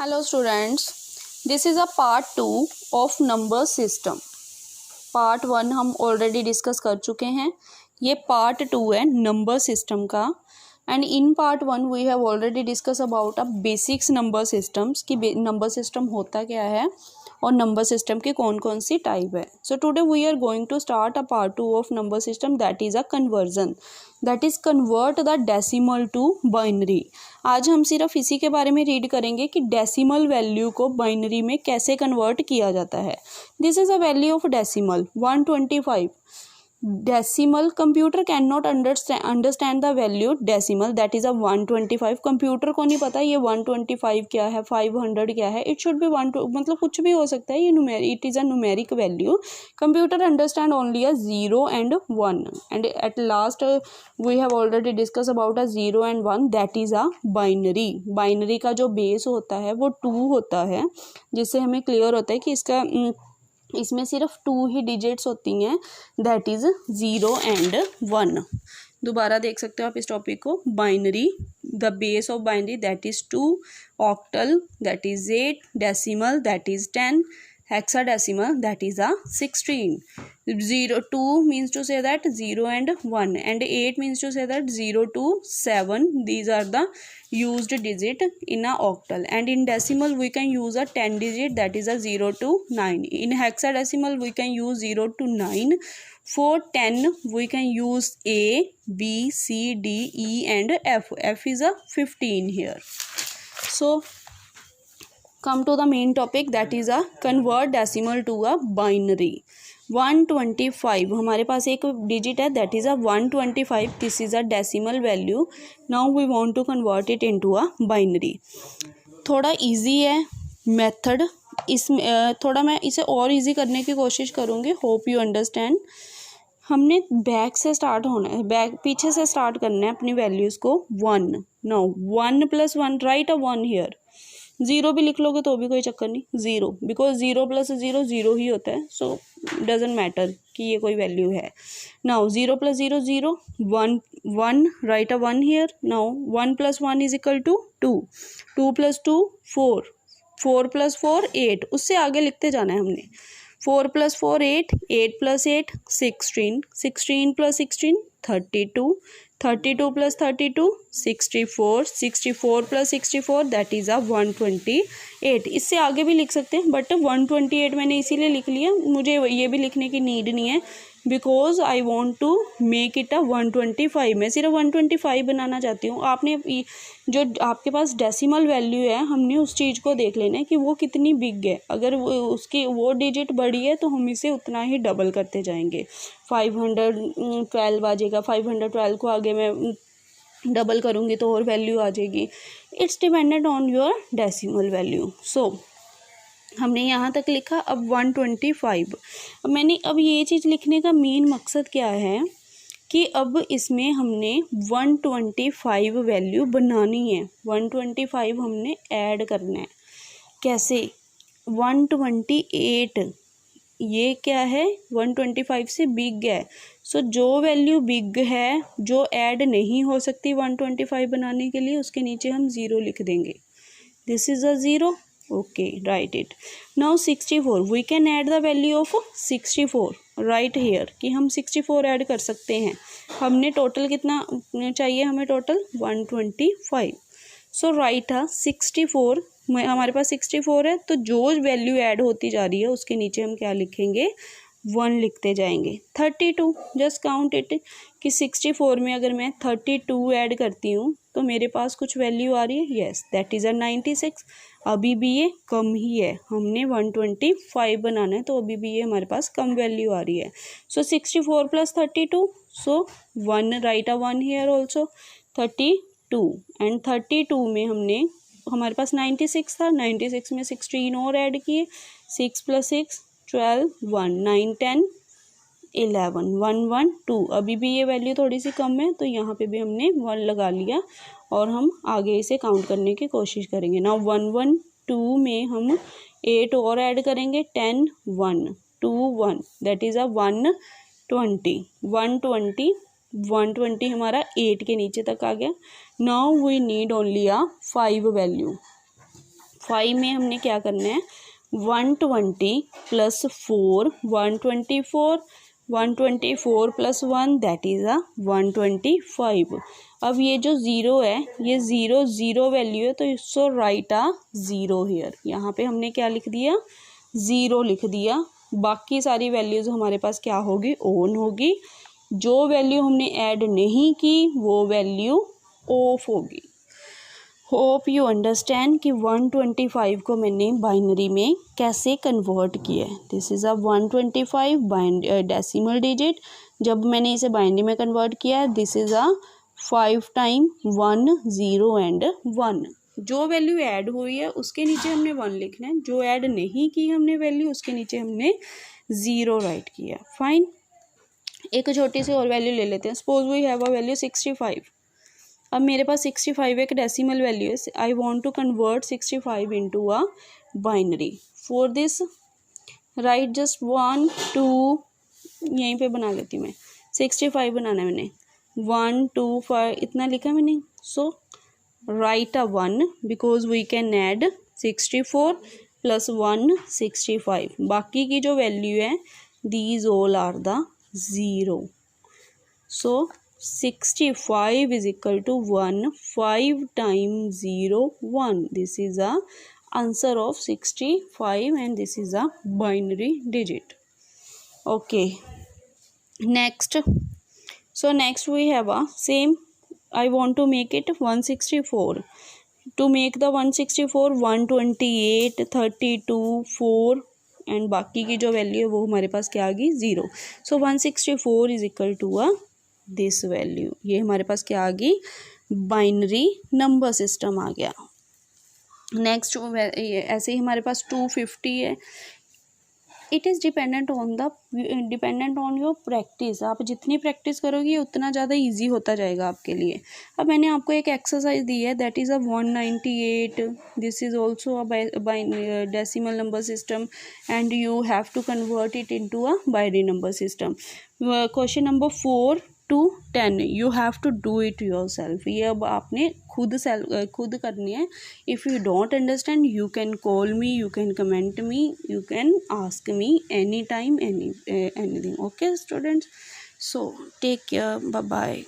Hello students, this is a part 2 of number system. Part 1 हम already discuss कर चुके हैं। ये पार्ट 2 है नंबर सिस्टम का। And in part 1 we have already discuss about a basics number systems कि number system होता क्या है और नंबर सिस्टम की कौन कौन सी टाइप है। So today we are going to start a part 2 of number system, that is a conversion, that is convert the decimal to binary. आज हम सिर्फ इसी के बारे में रीड करेंगे कि डेसिमल वैल्यू को बाइनरी में कैसे कन्वर्ट किया जाता है। This is a value of decimal 125। Decimal computer can not understand the value decimal, that is a 125। Computer को नहीं पता ये 125 क्या है, 500 क्या है। इट शुड बी मतलब कुछ भी हो सकता है, ये it is a numeric value. Computer understand only a 0 and 1 and at last we have already discuss about a 0 and 1, that is a binary. Binary का जो बेस होता है वो 2 होता है, जिससे हमें क्लियर होता है कि इसमें सिर्फ 2 ही डिजिट्स होती हैं, दैट इज़ 0 and 1। दोबारा देख सकते हो आप इस टॉपिक को। Binary, the base of binary that is 2, octal that is 8, decimal that is 10, hexadecimal that is a 16. 2 means to say that 0 and 1, and 8 means to say that 0 to 7. These are the used digit in a octal, and in decimal we can use a 10 digit, that is a 0 to 9. In hexadecimal we can use 0 to 9. For 10 we can use A, B, C, D, E and F. F is a 15 here. So come to the main topic, that is a convert decimal to a binary. 125 हमारे पास एक digit है, that is a 125। This is a decimal value. Now we want to convert it into a binary. थोड़ा easy है method, इसमें थोड़ा मैं इसे और इजी करने की कोशिश करूँगी। Hope you understand. हमने बैक से स्टार्ट होना है, बैक पीछे से स्टार्ट करना है अपनी वैल्यूज़ को। 1, नो 1 + 1, राइट अ 1 हियर। 0 भी लिख लोगे तो भी कोई चक्कर नहीं, 0, बिकॉज 0 + 0 0 ही होता है। सो डजेंट मैटर कि ये कोई वैल्यू है। Now 0 + 0 0, 1 1, right a 1 here. Now 1 + 1 is equal to 2, 2 + 2 4, 4 + 4 8, उससे आगे लिखते जाना है हमने। 4 + 4 8, 8 + 8 16, 16 + 16 32, 32 + 32 64, 64 + 64 दैट इज़ अ 128। इससे आगे भी लिख सकते हैं, बट 128 मैंने इसीलिए लिख लिया, मुझे ये भी लिखने की नीड नहीं है, because I want to make it a 125। मैं सिर्फ 125 बनाना चाहती हूँ। आपने जो आपके पास डेसिमल वैल्यू है, हमने उस चीज़ को देख लेना है कि वो कितनी बिग है। अगर उसकी वो डिजिट बड़ी है तो हम इसे उतना ही डबल करते जाएंगे। 512 आ जाएगा, 512 को आगे मैं डबल करूँगी तो और वैल्यू आ जाएगी। It's dependent on your decimal value. So हमने यहाँ तक लिखा। अब 125, अब ये चीज़ लिखने का मेन मकसद क्या है कि अब इसमें हमने 125 वैल्यू बनानी है। 125 हमने ऐड करना है। कैसे? 128 ये क्या है, 125 से बिग है। सो जो वैल्यू बिग है, जो ऐड नहीं हो सकती 125 बनाने के लिए, उसके नीचे हम 0 लिख देंगे। This is a 0, okay, write it. Now 64, we can add the value of 64 right here, कि हम 64 ऐड कर सकते हैं। हमने टोटल कितना चाहिए, हमें टोटल 125। सो राइट है 64, हमारे पास 64 है, तो जो वैल्यू ऐड होती जा रही है उसके नीचे हम क्या लिखेंगे, 1 लिखते जाएंगे। 32, जस्ट काउंट इट, कि 64 में अगर मैं 32 ऐड करती हूँ तो मेरे पास कुछ वैल्यू आ रही है, येस, दैट इज़ अ 96। अभी भी ये कम ही है, हमने 125 बनाना है, तो अभी भी ये हमारे पास कम वैल्यू आ रही है। सो 64 + 32, सो 1, right a 1 here also, 32। And 32 में हमारे पास 96 था, 96 में 16 और ऐड किए, 6 + 6 12, 1 9 10 11 1 1 2। अभी भी ये वैल्यू थोड़ी सी कम है, तो यहाँ पे भी हमने 1 लगा लिया और हम आगे इसे काउंट करने की कोशिश करेंगे। ना 1 1 2 में हम 8 और ऐड करेंगे, 10 1 2 1, दैट इज़ अ 120 120 120 हमारा 8 के नीचे तक आ गया। Now we need only a 5 value. 5 में हमने क्या करना है, 120 प्लस 4 124, 124 प्लस 1 दैट इज़ 125। अब ये जो ज़ीरो है ये ज़ीरो ज़ीरो वैल्यू है, तो इसको राइट आ ज़ीरो हेयर। यहाँ पे हमने क्या लिख दिया, ज़ीरो लिख दिया। बाकी सारी वैल्यूज़ हमारे पास क्या होगी, ऑन होगी। जो वैल्यू हमने ऐड नहीं की वो वैल्यू ऑफ होगी। होप यू अंडरस्टैंड कि 125 को मैंने बाइनरी में कैसे कन्वर्ट किया है। This is a 125 decimal digit. जब मैंने इसे बाइनरी में कन्वर्ट किया है, this is a 5 time 1 0 and 1। जो वैल्यू ऐड हुई है उसके नीचे हमने 1 लिखना है, जो ऐड नहीं की हमने वैल्यू उसके नीचे हमने 0 राइट किया। फाइन, एक छोटी सी और वैल्यू ले लेते हैं। Suppose we have a value 65। अब मेरे पास 65 एक डेसिमल वैल्यू है। I want to convert 65 into a binary. For this write just 1 2, यहीं पे बना लेती हूँ मैं। 65 बनाना है मैंने, 1 2 5 इतना लिखा मैंने। So right a 1 because we can add 64 plus 1 65। बाकी की जो वैल्यू है these all are the zero. So 65 is equal to 1, 5 times 0 1. This is a answer of 65 and this is a binary digit. Okay, next. So next we have a same. I want to make it 164. To make the 164 128 32 4 and बाकी की जो value है वो हमारे पास क्या आ गई, zero. So 164 is equal to a this value. ये हमारे पास क्या आ गई, बाइनरी नंबर सिस्टम आ गया। नेक्स्ट ऐसे ही हमारे पास 250 है। It is dependent on your practice. आप जितनी प्रैक्टिस करोगे उतना ज़्यादा इजी होता जाएगा आपके लिए। अब मैंने आपको एक एक्सरसाइज दी है that is a 198। This is also a decimal number system and you have to convert it into a binary number system. Question number 4 to 10 you have to do it yourself. ये अब आपने खुद करनी है। If you don't understand you can call me, you can comment me, you can ask me any time anything. Okay students, so take care, bye bye.